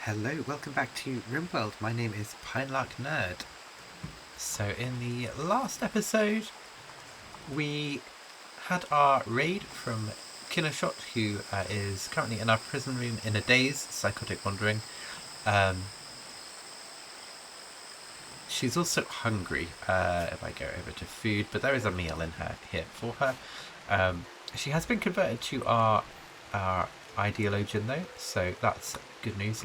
Hello, welcome back to Rimworld. My name is Pinelark Nerd. So in the last episode, we had our raid from Kinnershot, who is currently in our prison room in a daze, psychotic wandering. She's also hungry, if I go over to food, but there is a meal in here for her. She has been converted to our ideologian though, so that's good news.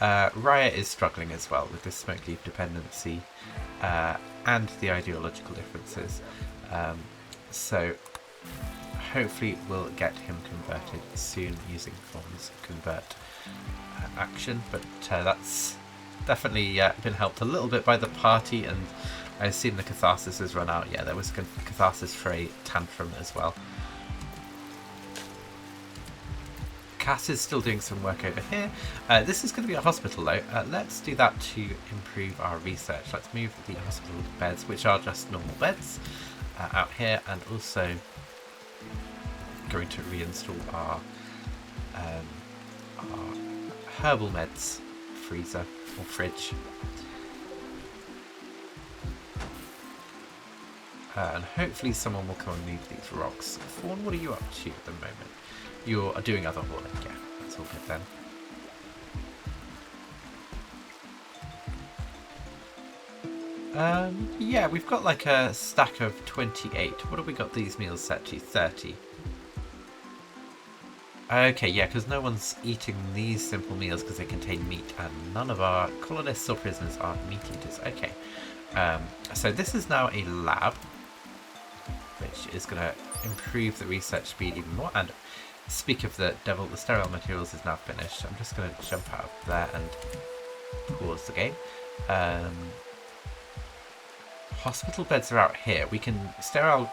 Raya is struggling as well with the smoke leaf dependency and the ideological differences. So hopefully we'll get him converted soon using Fawn's convert action, but that's definitely been helped a little bit by the party, and I assume the catharsis has run out. Yeah, there was catharsis for a tantrum as well. Cass is still doing some work over here. This is going to be a hospital though. Let's do that to improve our research. Let's move the hospital beds, which are just normal beds, out here, and also going to reinstall our herbal meds freezer or fridge. And hopefully someone will come and move these rocks. Fawn, what are you up to at the moment? You're doing other hauling, yeah, that's all good then. Yeah, we've got like a stack of 28. What have we got these meals set to? 30. Okay, yeah, because no one's eating these simple meals because they contain meat, and none of our colonists or prisoners are meat eaters. Okay, so this is now a lab, which is going to improve the research speed even more. And speak of the devil, the sterile materials is now finished. I'm just going to jump out of there and pause the game. Hospital beds are out here. We can sterile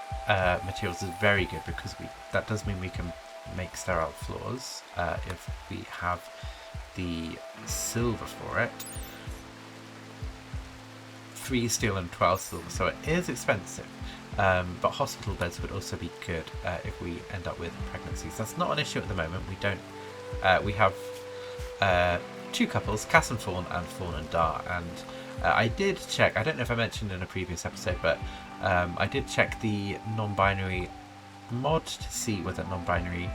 materials is very good because that does mean we can make sterile floors if we have the silver for it. 3 steel and 12 silver, so it is expensive. But hospital beds would also be good if we end up with pregnancies. That's not an issue at the moment. We don't. We have 2 couples, Cass and Fawn and Dar. And I did check. I don't know if I mentioned in a previous episode, but I did check the non-binary mod to see whether non-binary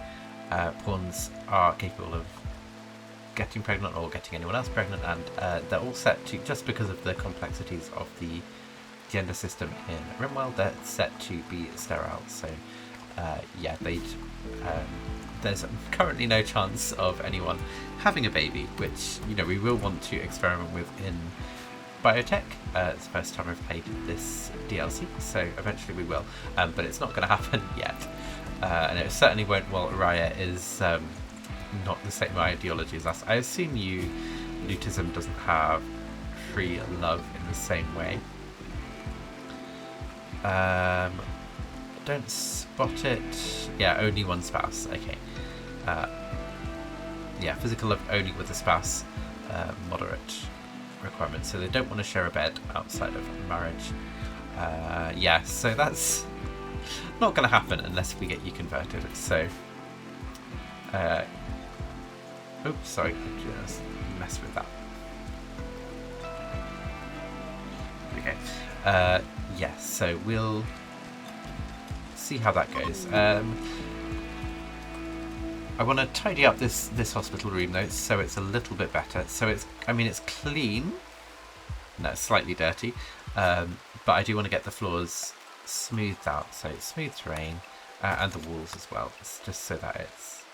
pawns are capable of getting pregnant or getting anyone else pregnant, and they're all set to, just because of the complexities of the gender system in Rimworld, they're set to be sterile. So yeah, there's currently no chance of anyone having a baby, which we will want to experiment with in Biotech. It's the first time I've played this DLC, so eventually we will, but it's not going to happen yet, and it certainly won't while Raya is not the same ideology as us. I assume Lutism doesn't have free love in the same way. Don't spot it. Yeah, only one spouse. Okay. Yeah, physical love only with a spouse. Moderate requirements. So they don't want to share a bed outside of marriage. Yeah, so that's not going to happen unless we get you converted. So, oops, sorry, I just messed with that. Okay. Yeah, so we'll see how that goes. I want to tidy up this hospital room though, so it's a little bit better. So it's clean. No, it's slightly dirty, but I do want to get the floors smoothed out. So it's smooth terrain and the walls as well. It's just so that it's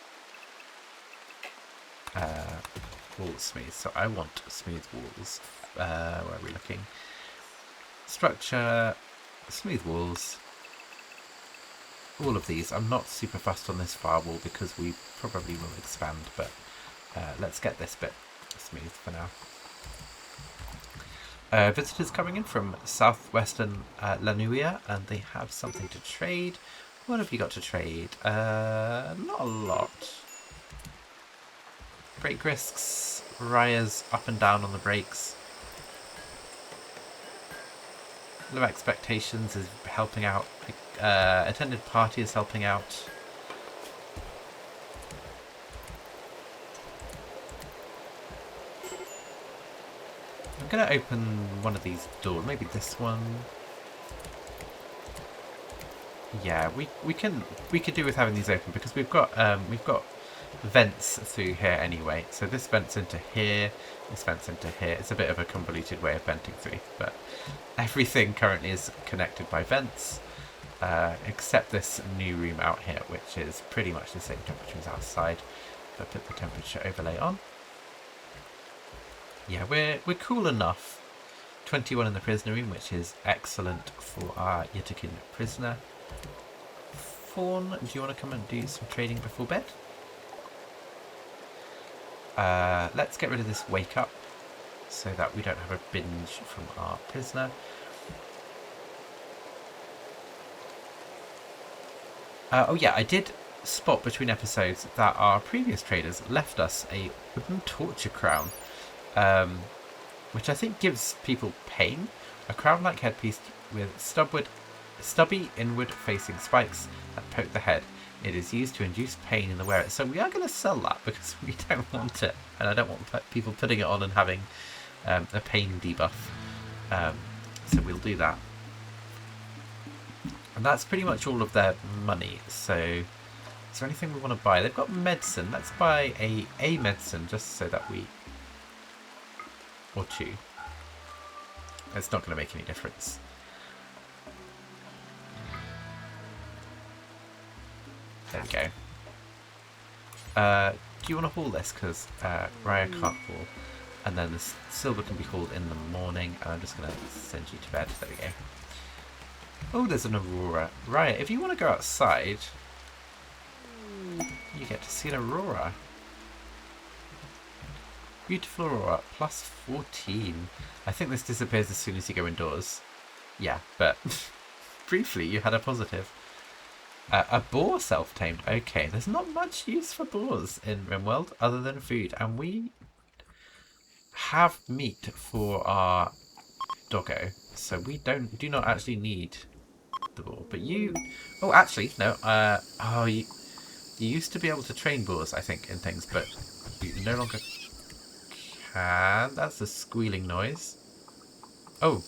all smooth. So I want smooth walls. Where are we looking? Structure, smooth walls, all of these. I'm not super fussed on this firewall because we probably will expand, but let's get this bit smooth for now. Visitors coming in from southwestern Lanuia, and they have something to trade. What have you got to trade? Not a lot. Brake risks, Raya's up and down on the brakes. Low expectations is helping out. Attended party is helping out. I'm going to open one of these doors. Maybe this one. Yeah, we could do with having these open because we've got vents through here anyway. So this vents into here, this vents into here. It's a bit of a convoluted way of venting through, but everything currently is connected by vents, except this new room out here, which is pretty much the same temperature as outside. If I put the temperature overlay on, yeah, we're cool enough. 21 in the prisoner room, which is excellent for our Yitakin prisoner. Fawn, do you want to come and do some trading before bed? Let's get rid of this wake up so that we don't have a binge from our prisoner. Oh yeah, I did spot between episodes that our previous traders left us a wooden torture crown, which I think gives people pain. A crown-like headpiece with stubby inward-facing spikes that poke the head. It is used to induce pain in the wearer. So we are going to sell that because we don't want it, and I don't want people putting it on and having a pain debuff. So we'll do that. And that's pretty much all of their money. So is there anything we want to buy? They've got medicine. Let's buy a medicine just so that we... Or two. It's not going to make any difference. There we go. Do you want to haul this? Because Raya can't haul. And then the silver can be hauled in the morning. And I'm just going to send you to bed. There we go. Oh, there's an aurora. Raya, if you want to go outside, you get to see an aurora. Beautiful aurora. Plus 14. I think this disappears as soon as you go indoors. Yeah, but briefly you had a positive. A boar self-tamed. Okay, there's not much use for boars in Rimworld other than food. And we have meat for our doggo. So we do not actually need the boar. But you... Oh, actually, no. Oh, you used to be able to train boars, I think, in things. But you no longer can. That's a squealing noise. Oh.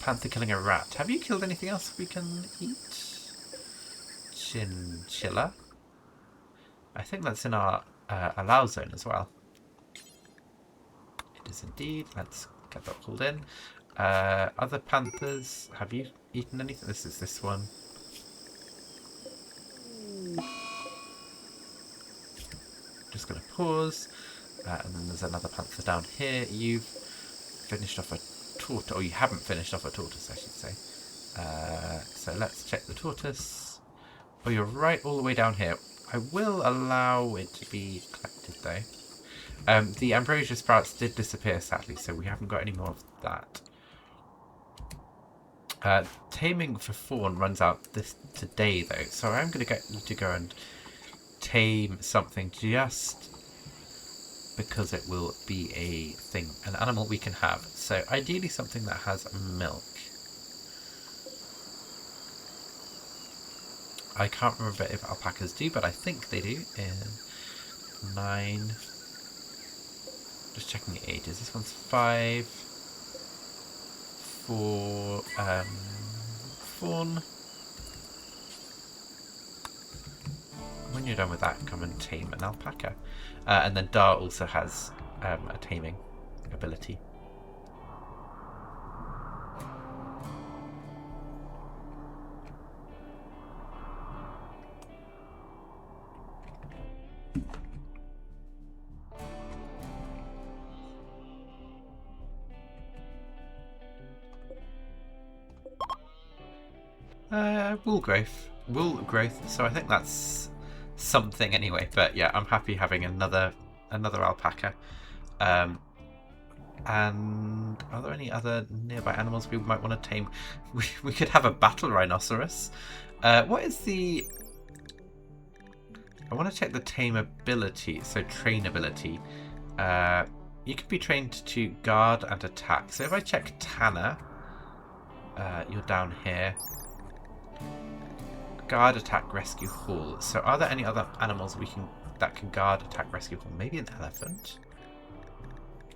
Panther killing a rat. Have you killed anything else we can eat? Chinchilla. I think that's in our allow zone as well. It is indeed. Let's get that pulled in. Other panthers. Have you eaten anything? This is this one. Just going to pause. And then there's another panther down here. You've finished off a tortoise, or you haven't finished off a tortoise, I should say. So let's check the tortoise. Oh, you're right all the way down here. I will allow it to be collected though. The ambrosia sprouts did disappear sadly, so we haven't got any more of that. Taming for fawn runs out today though, so I'm going to get you to go and tame something just because it will be a thing, an animal we can have. So ideally something that has milk. I can't remember if alpacas do, but I think they do. In 9. Just checking the ages. This one's 5. 4. Fawn. When you're done with that, come and tame an alpaca. And then Dar also has a taming ability. Wool growth. So I think that's something anyway. But yeah, I'm happy having another alpaca. And are there any other nearby animals we might want to tame? We could have a battle rhinoceros. What is the... I want to check the tame ability, so train ability. You could be trained to guard and attack. So if I check Tanner, you're down here. Guard, attack, rescue, haul. So are there any other animals that can guard, attack, rescue, haul? Maybe an elephant?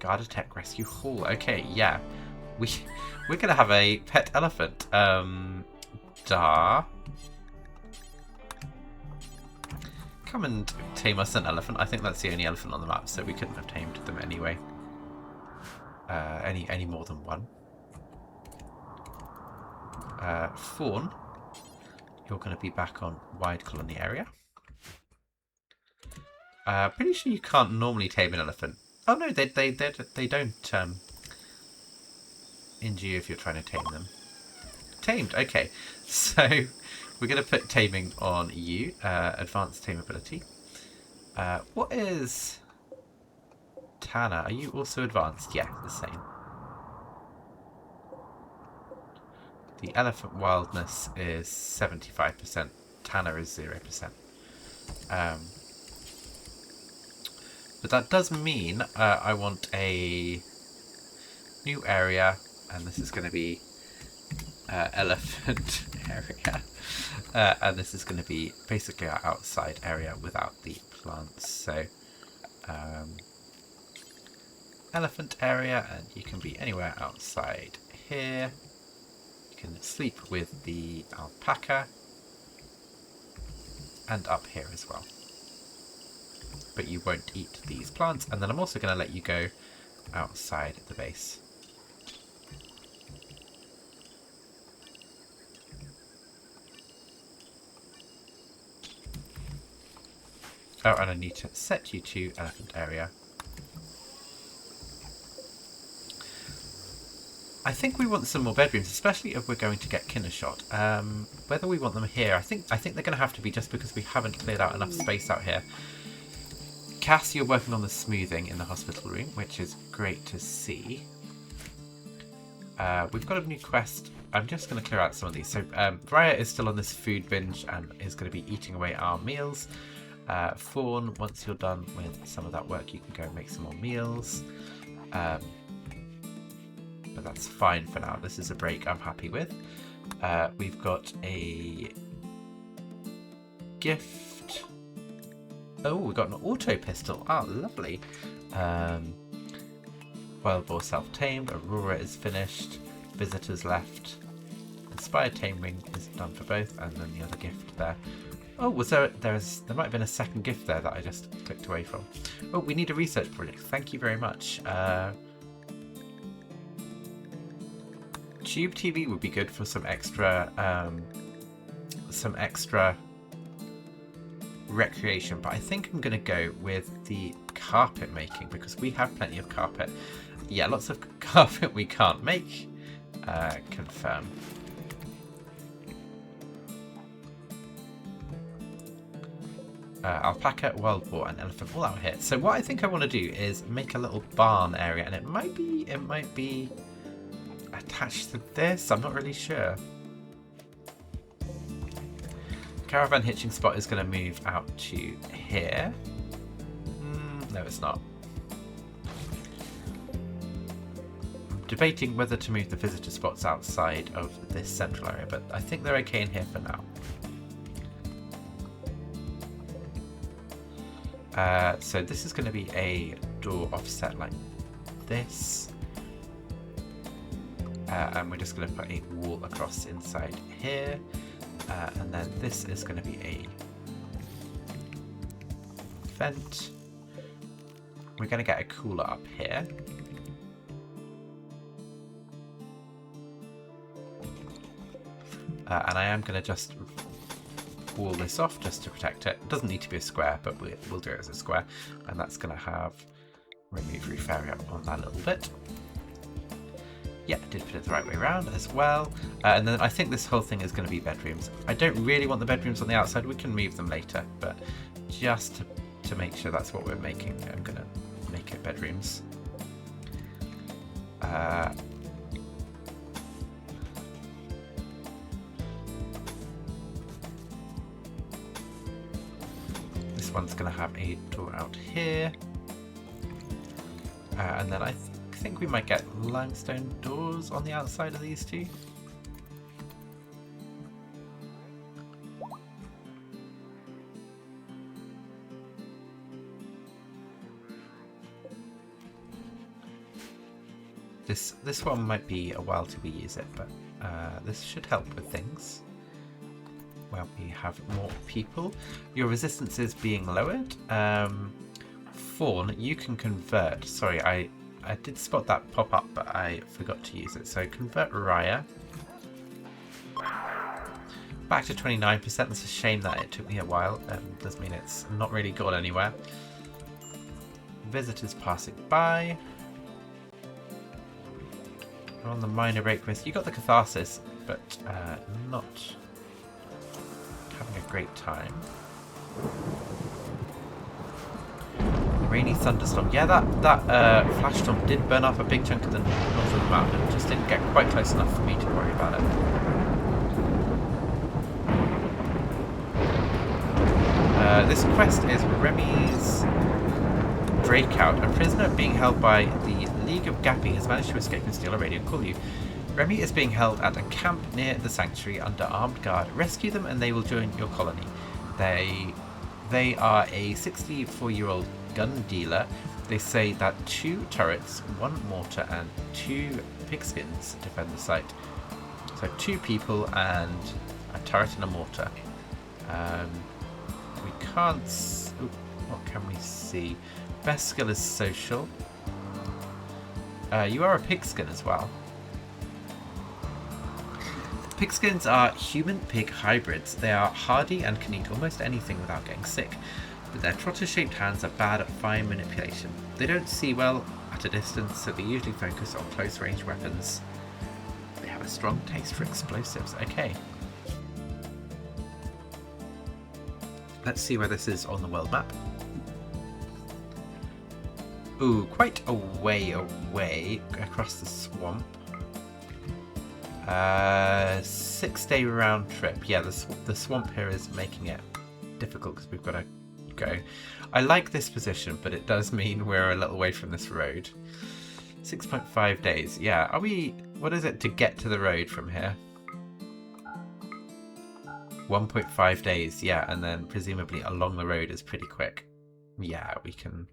Biotech Rescue Hall. Okay, yeah. We're gonna have a pet elephant. Dar. Come and tame us an elephant. I think that's the only elephant on the map, so we couldn't have tamed them anyway. Any more than one. Fawn, you're going to be back on wide colony area. Pretty sure you can't normally tame an elephant. Oh no, they don't injure you if you're trying to tame them. Tamed, okay. So we're going to put taming on you. Advanced tameability. What is Tanner? Are you also advanced? Yeah, the same. The elephant wildness is 75%. Tanner is 0%. But that does mean I want a new area, and this is going to be elephant area. And this is going to be basically our outside area without the plants. So elephant area, and you can be anywhere outside here. You can sleep with the alpaca and up here as well. But you won't eat these plants, and then I'm also going to let you go outside the base. Oh, and I need to set you to elephant area. I think we want some more bedrooms, especially if we're going to get Kindershot. Whether we want them here, I think they're going to have to be, just because we haven't cleared out enough space out here. Cass, you're working on the smoothing in the hospital room, which is great to see. We've got a new quest. I'm just going to clear out some of these. So Briar is still on this food binge and is going to be eating away our meals. Fawn, once you're done with some of that work, you can go and make some more meals. But that's fine for now. This is a break I'm happy with. We've got a gift. Oh, we've got an auto pistol. Ah, lovely. Wild boar self-tamed. Aurora is finished. Visitors left. Inspired taming is done for both, and then the other gift there. Oh, was there might have been a second gift there that I just clicked away from. Oh, we need a research project. Thank you very much. Tube TV would be good for some extra recreation, but I think I'm going to go with the carpet making because we have plenty of carpet. Yeah, lots of carpet we can't make. Confirm. Alpaca, wild boar, and elephant all out here. So what I think I want to do is make a little barn area, and it might be attached to this. I'm not really sure. Caravan hitching spot is going to move out to here. No, it's not. I'm debating whether to move the visitor spots outside of this central area, but I think they're okay in here for now. So this is going to be a door offset like this. And we're just going to put a wall across inside here. And then this is going to be a vent. We're going to get a cooler up here. And I am going to just wall this off just to protect it. It doesn't need to be a square, but we'll do it as a square. And that's going to have remove roof area on that little bit. Yeah, I did put it the right way around as well. And then I think this whole thing is going to be bedrooms. I don't really want the bedrooms on the outside. We can move them later, but just to make sure that's what we're making, I'm going to make it bedrooms. This one's going to have a door out here. And then I think we might get limestone doors on the outside of these two. This one might be a while till we use it, but this should help with things. Well, we have more people. Your resistance is being lowered. Fawn, you can convert. Sorry, I did spot that pop up, but I forgot to use it. So convert Raya. Back to 29%. That's a shame that it took me a while. Does mean it's not really gone anywhere. Visitors passing by. We're on the minor break risk. You got the catharsis, but not having a great time. Rainy thunderstorm. Yeah, that flash storm did burn off a big chunk of the north of the mountain. It just didn't get quite close enough for me to worry about it. This quest is Remy's Breakout. A prisoner being held by the League of Gappy has managed to escape and steal a radio call you. Remy is being held at a camp near the sanctuary under armed guard. Rescue them and they will join your colony. They are a 64-year-old gun dealer. They say that 2 turrets, 1 mortar and 2 pigskins defend the site. So 2 people and a turret and a mortar. We can't... Ooh, what can we see? Best skill is social. You are a pigskin as well. Pigskins are human-pig hybrids. They are hardy and can eat almost anything without getting sick, but their trotter-shaped hands are bad at fine manipulation. They don't see well at a distance, so they usually focus on close-range weapons. They have a strong taste for explosives. Okay. Let's see where this is on the world map. Ooh, quite a way away across the swamp. 6-day round trip. Yeah, the swamp here is making it difficult because we've got to go. I like this position, but it does mean we're a little way from this road. 6.5 days. Yeah, are we... What is it to get to the road from here? 1.5 days. Yeah, and then presumably along the road is pretty quick. Yeah, we can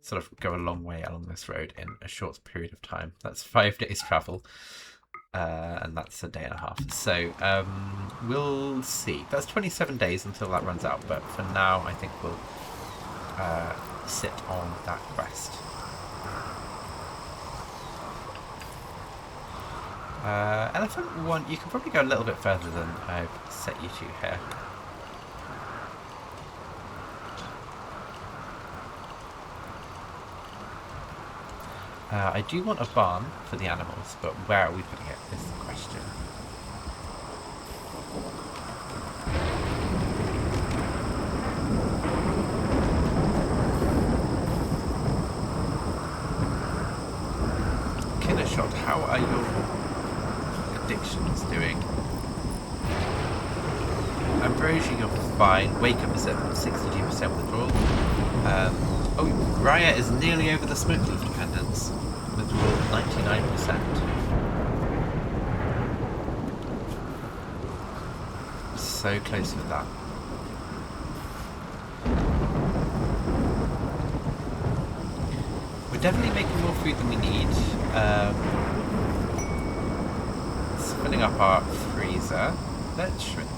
sort of go a long way along this road in a short period of time. That's 5 days travel. And that's a day and a half. So we'll see. That's 27 days until that runs out, but for now I think we'll sit on that quest. Elephant 1, you can probably go a little bit further than I've set you to here. I do want a barn for the animals, but where are we putting it is the question. Killer shot, how are your addictions doing? Ambrosia, you're fine. Wake up is at 62% withdrawal. Oh, Raya is nearly over the smoke leaf dependence. Withdrawal 99%. So close with that. We're definitely making more food than we need. It's filling up our freezer. Let's shrink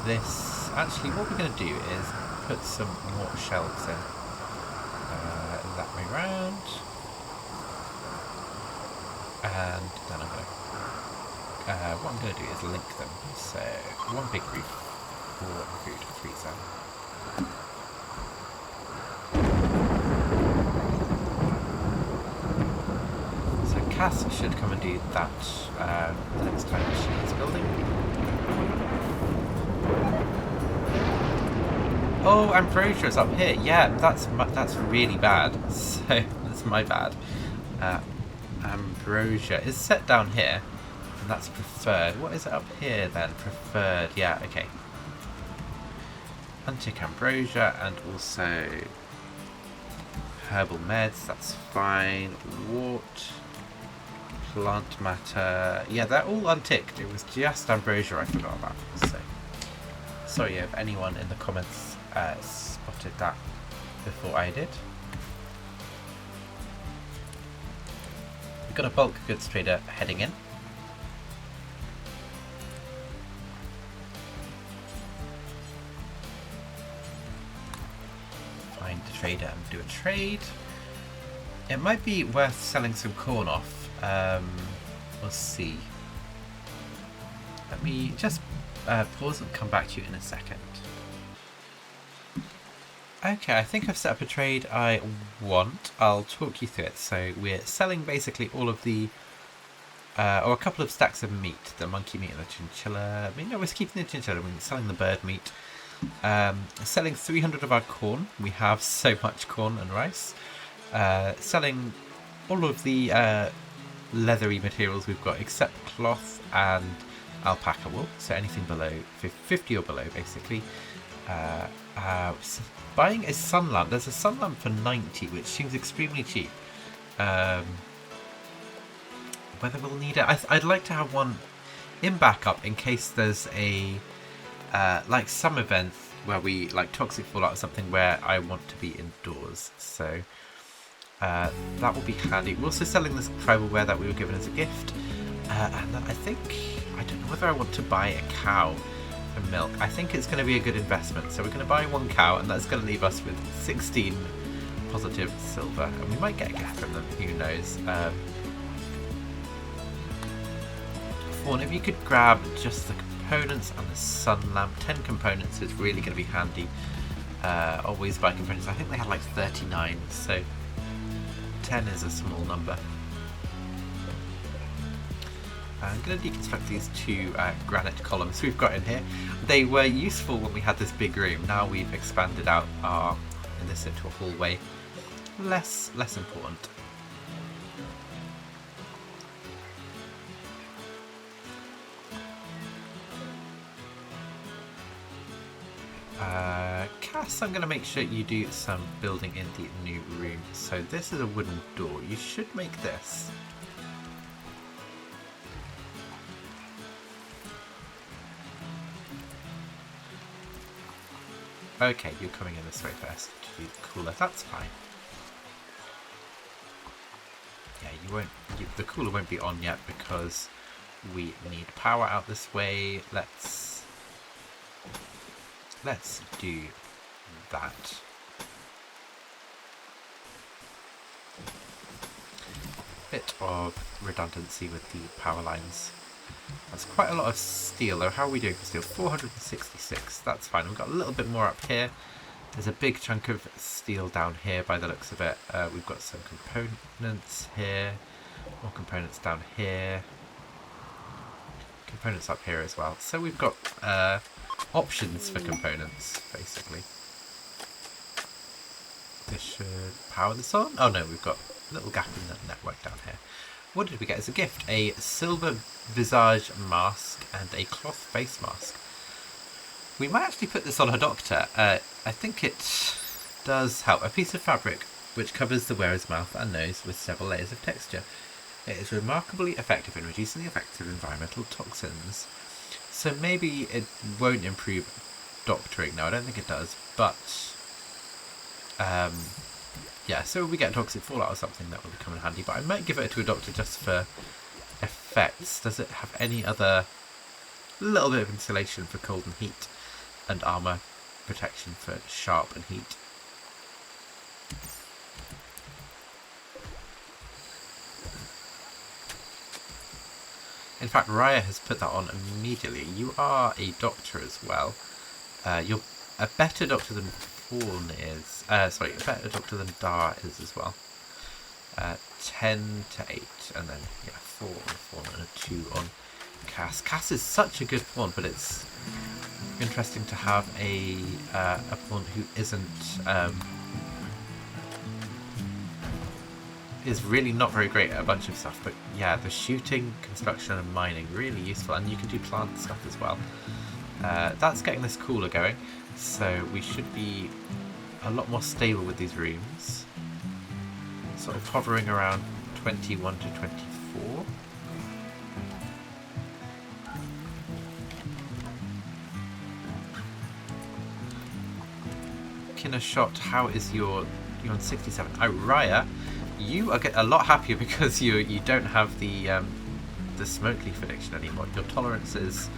this. Actually, what we're going to do is put some more shelves in. That way round. And then I'm going to... what I'm going to do is link them. So, one big roof for food freezer. So Cass should come and do that the next time she is building. Oh, Ambrosia's up here. Yeah, that's really bad. So that's my bad. Ambrosia is set down here, and that's preferred. What is it up here then? Preferred. Yeah. Okay. Antic Ambrosia and also herbal meds. That's fine. Wart, plant matter. Yeah, they're all unticked. It was just Ambrosia I forgot about. So sorry if anyone in the comments spotted that before I did. We've got a bulk goods trader heading in. Find the trader and do a trade. It might be worth selling some corn off. We'll see. Let me just pause and come back to you in a second. Okay, I think I've set up a trade I want. I'll talk you through it. So we're selling basically all of the, or a couple of stacks of meat. The monkey meat and the chinchilla. I mean, no, we're keeping the chinchilla. We're selling the bird meat. Selling 300 of our corn. We have so much corn and rice. Selling all of the leathery materials we've got except cloth and alpaca wool. So anything below 50 or below, basically. Buying a sun lamp. There's a sun lamp for 90, which seems extremely cheap. Whether we'll need it, I'd like to have one in backup in case there's a like some event where we like toxic fallout or something where I want to be indoors. So that will be handy. We're also selling this tribal ware that we were given as a gift, and then I don't know whether I want to buy a cow. Milk. I think it's going to be a good investment. So we're going to buy one cow, and that's going to leave us with 16 positive silver. And we might get a gift from them, who knows. Fawn, if you could grab just the components and the sun lamp. 10 components is really going to be handy. Always buy components. I think they had like 39, so 10 is a small number. I'm going to deconstruct these two granite columns we've got in here. They were useful when we had this big room. Now we've expanded out this into a hallway. Less important. Cass, I'm going to make sure you do some building in the new room. So this is a wooden door. You should make this. Okay, you're coming in this way first to do the cooler. That's fine. Yeah, the cooler won't be on yet because we need power out this way. Let's do that. Bit of redundancy with the power lines. That's quite a lot of steel though. How are we doing for steel? 466. That's fine. We've got a little bit more up here. There's a big chunk of steel down here by the looks of it. We've got some components here. More components down here. Components up here as well. So we've got options for components, basically. This should power this on. Oh no, we've got a little gap in the network down here. What did we get as a gift? A silver visage mask and a cloth face mask. We might actually put this on a doctor. I think it does help. A piece of fabric which covers the wearer's mouth and nose with several layers of texture. It is remarkably effective in reducing the effects of environmental toxins. So maybe it won't improve doctoring. No, I don't think it does. But yeah, so if we get toxic fallout or something, that will come in handy. But I might give it to a doctor just for effects. Does it have any other little bit of insulation for cold and heat, and armor protection for sharp and heat? In fact, Raya has put that on immediately. You are a doctor as well. You're a better doctor than Fawn is. Sorry, a better doctor than Dar is as well. 10 to 8, and then yeah, 4 on Fawn and a 2 on Cass. Cass is such a good pawn, but it's interesting to have a pawn who is really not very great at a bunch of stuff. But yeah, the shooting, construction, and mining really useful, and you can do plant stuff as well. That's getting this cooler going, so we should be a lot more stable with these rooms. Sort of hovering around 21 to 24. Kinner shot, how is you're on 67. Oh, Raya You are get a lot happier because you don't have the smoke leaf addiction anymore. Your tolerances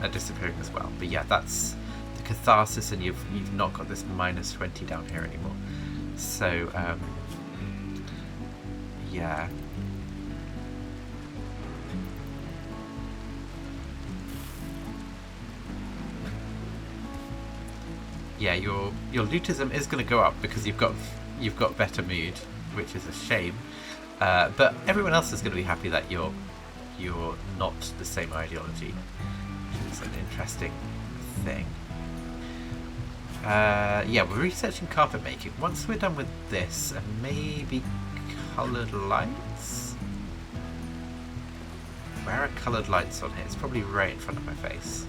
are disappearing as well. But yeah, that's the catharsis, and you've not got this -20 down here anymore. So yeah. Yeah, your lootism is going to go up because you've got better mood, which is a shame. But everyone else is going to be happy that you're not the same ideology, which is an interesting thing. Yeah, we're researching carpet making. Once we're done with this, and maybe coloured lights. Where are coloured lights on here? It's probably right in front of my face.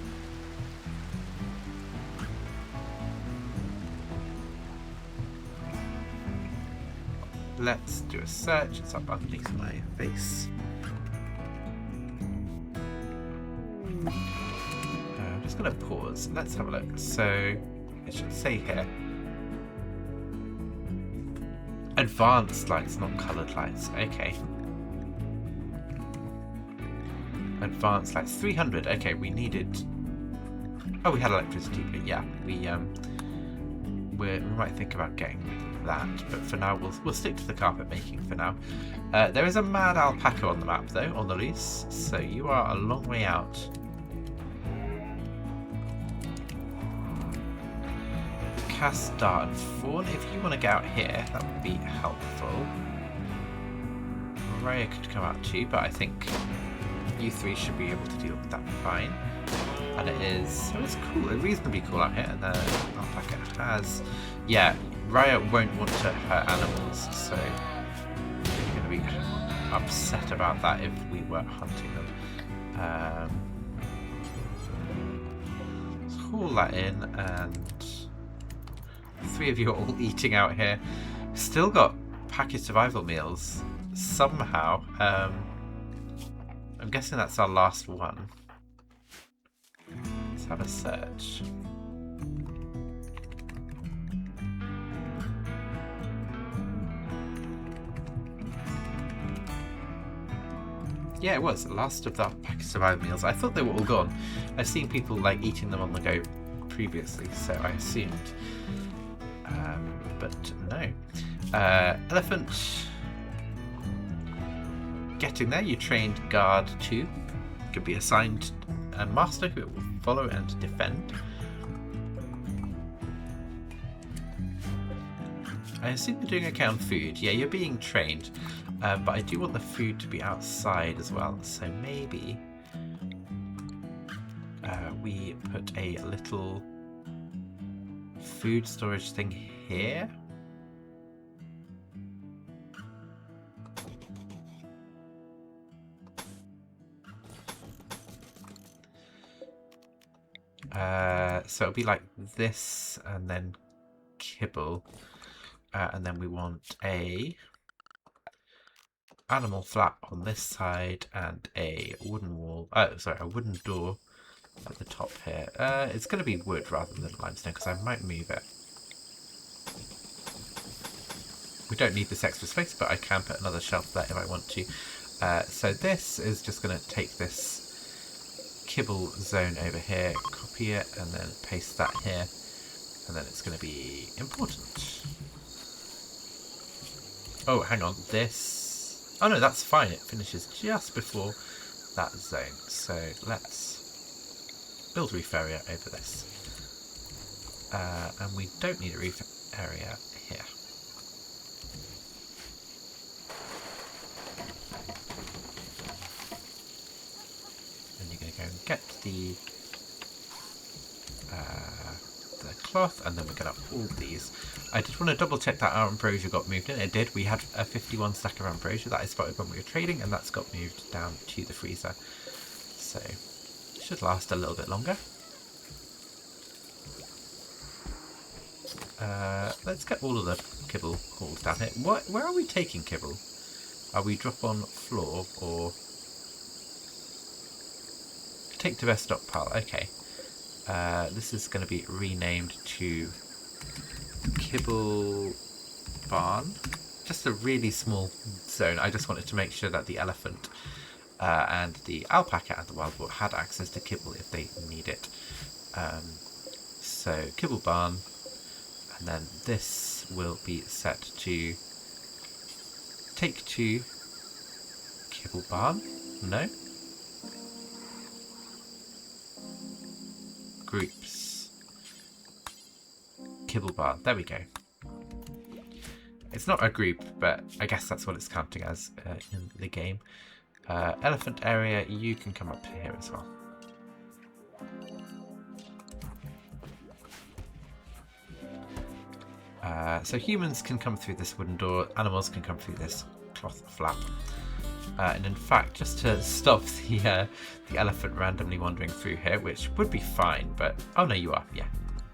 Let's do a search. It's up underneath my face. I'm just going to pause. Let's have a look. So it should say here advanced lights, not coloured lights. Okay. Advanced lights. 300. Okay, we needed... Oh, we had electricity, but yeah, we might think about getting that, but for now we'll stick to the carpet making for now. There is a mad alpaca on the map though, on the loose, so you are a long way out. Castar and Fawn, if you want to get out here, that would be helpful. Raya could come out too, but I think you three should be able to deal with that fine. And it's cool, reasonably cool out here, and the alpaca has... Yeah, Raya won't want to hurt animals, so you're going to be upset about that if we were hunting them. Let's haul that in, and 3 of you are all eating out here. Still got packaged survival meals, somehow. I'm guessing that's our last one. Let's have a search. Yeah, it was the last of the packaged survival meals. I thought they were all gone. I've seen people like eating them on the go previously, so I assumed. But no. Elephant. Getting there, you trained guard 2. Could be assigned a master who it will follow and defend. I assume you're doing okay on food. Yeah, you're being trained. But I do want the food to be outside as well, so maybe we put a little food storage thing here. So it'll be like this, and then kibble, and then we want a animal flat on this side and a wooden wall. Sorry, a wooden door at the top here. It's going to be wood rather than limestone because I might move it. We don't need this extra space, but I can put another shelf there if I want to. So this is just going to take this kibble zone over here, copy it, and then paste that here, and then it's going to be important. Oh, hang on, this... Oh no, that's fine, it finishes just before that zone. So let's build a reef area over this. And we don't need a reef area here. And you're going to go and get the cloth, and then we're going to haul these. I just want to double check that our ambrosia got moved in. It did. We had a 51 stack of ambrosia that I spotted when we were trading, and that's got moved down to the freezer. So it should last a little bit longer. Let's get all of the kibble hauled down here. Where are we taking kibble? Are we drop on floor or take to best stockpile? Okay. This is going to be renamed to Kibble Barn. just a really small zone. I just wanted to make sure that the elephant and the alpaca and the wild boar had access to kibble if they need it. So kibble barn, and then this will be set to take to kibble barn. No? Groups. Kibble barn. There we go. It's not a group, but I guess that's what it's counting as in the game. Elephant area, you can come up here as well. So humans can come through this wooden door, animals can come through this cloth flap. And in fact, just to stop the elephant randomly wandering through here, which would be fine, but... Oh no, you are. Yeah,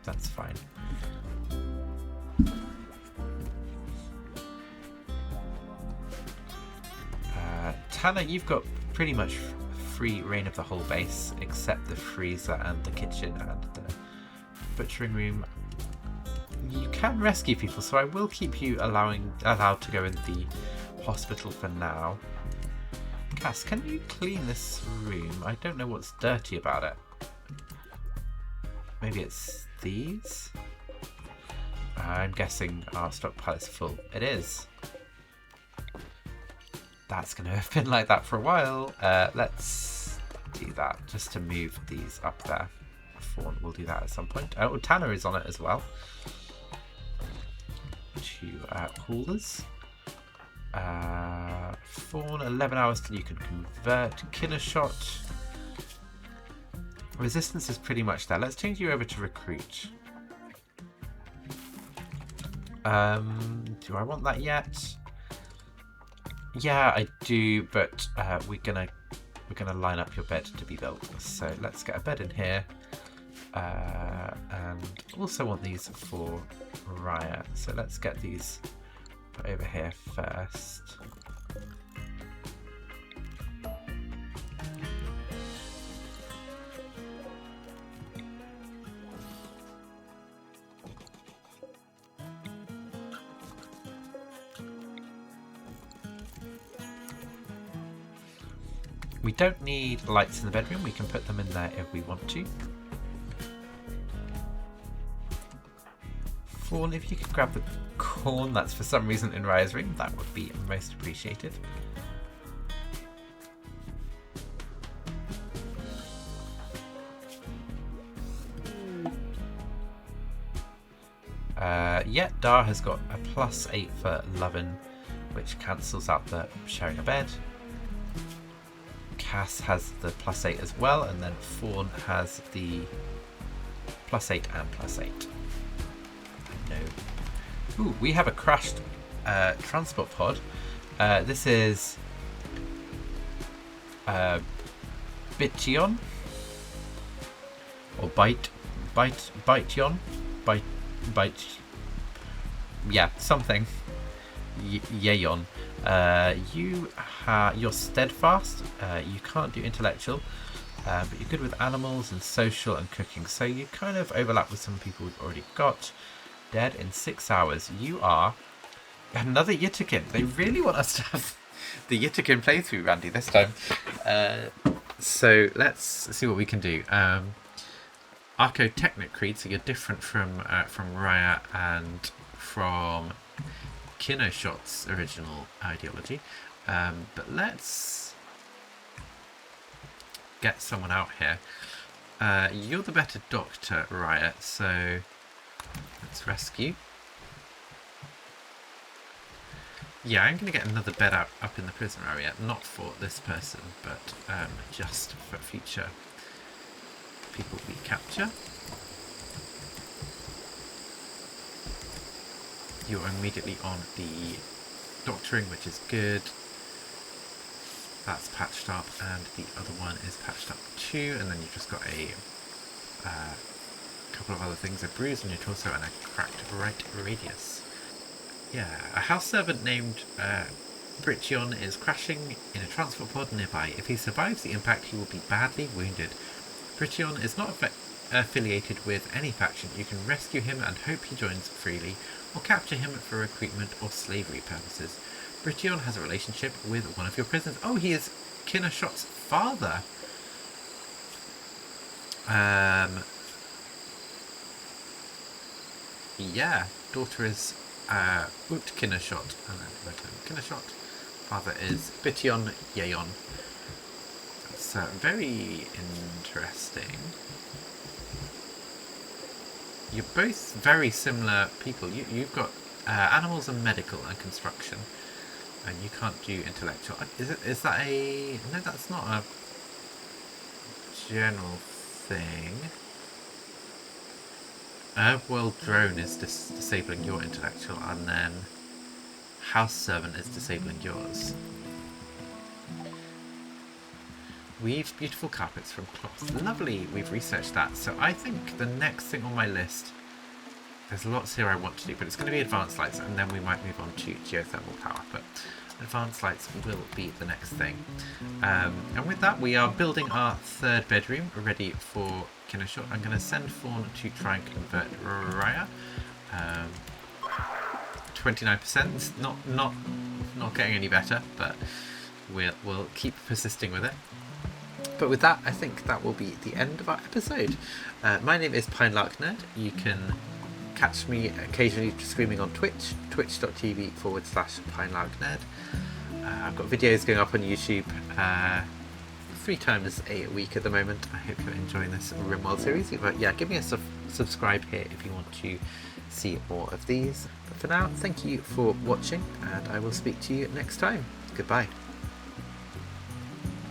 that's fine. Tanner, you've got pretty much free reign of the whole base, except the freezer and the kitchen and the butchering room. You can rescue people, so I will keep you allowed to go in the hospital for now. Cass, can you clean this room? I don't know what's dirty about it. Maybe it's these? I'm guessing our stockpile is full. It is. That's going to have been like that for a while. Let's do that just to move these up there. Fawn will do that at some point. Oh, Tanner is on it as well. 2 haulers. Fawn, 11 hours till you can convert. Killer shot. Resistance is pretty much there. Let's change you over to recruit. Do I want that yet? Yeah, I do, but we're gonna line up your bed to be built. So let's get a bed in here, and also want these for Raya. So let's get these put over here first. We don't need lights in the bedroom, we can put them in there if we want to. Fawn, if you could grab the corn that's for some reason in Raya's room, that would be most appreciated. Yeah, Dar has got a +8 for Lovin, which cancels out the sharing a bed. Cass has the +8 as well, and then Fawn has the +8 and +8. No. Ooh, we have a crashed transport pod. This is Bition or Biteon, yeah, something. Yayon. You're steadfast. You can't do intellectual, but you're good with animals and social and cooking. So you kind of overlap with some people we've already got. Dead in 6 hours. You are another Yitakin. They really want us to have the Yitakin playthrough, Randy, this time. So let's see what we can do. Archotechnic Creed, so you're different from Raya and from Kinoshot's original ideology. But let's get someone out here. You're the better doctor, Raya, so let's rescue. Yeah, I'm going to get another bed up in the prison area, not for this person, but just for future people we capture. You're immediately on the doctoring, which is good. That's patched up, and the other one is patched up too. And then you've just got a couple of other things: a bruise on your torso and a cracked right radius. Yeah, a house servant named Brition is crashing in a transport pod nearby. If he survives the impact, he will be badly wounded. Brition is not affiliated with any faction, you can rescue him and hope he joins freely, or capture him for recruitment or slavery purposes. Bition has a relationship with one of your prisoners. Oh, he is Kinnershot's father. Yeah, daughter is Ut Kinnershot, and then Kinnershot. Father is Bition Yeon. It's very interesting. You're both very similar people. You've got animals and medical and construction, and you can't do intellectual. Is that a... No, that's not a general thing. Herbworld drone is disabling your intellectual, and then house servant is disabling yours. Weave beautiful carpets from cloth. Lovely, we've researched that. So I think the next thing on my list, there's lots here I want to do, but it's going to be advanced lights, and then we might move on to geothermal power. But advanced lights will be the next thing. And with that, we are building our third bedroom, ready for Kinnershot. I'm going to send Fawn to try and convert Raya. 29%, not getting any better, but we'll keep persisting with it. But with that, I think that will be the end of our episode. My name is Pinelark Nerd. You can catch me occasionally streaming on Twitch, twitch.tv/PinelarkNerd. I've got videos going up on YouTube 3 times a week at the moment. I hope you're enjoying this Rimworld series. But yeah, give me a subscribe here if you want to see more of these. But for now, thank you for watching, and I will speak to you next time. Goodbye.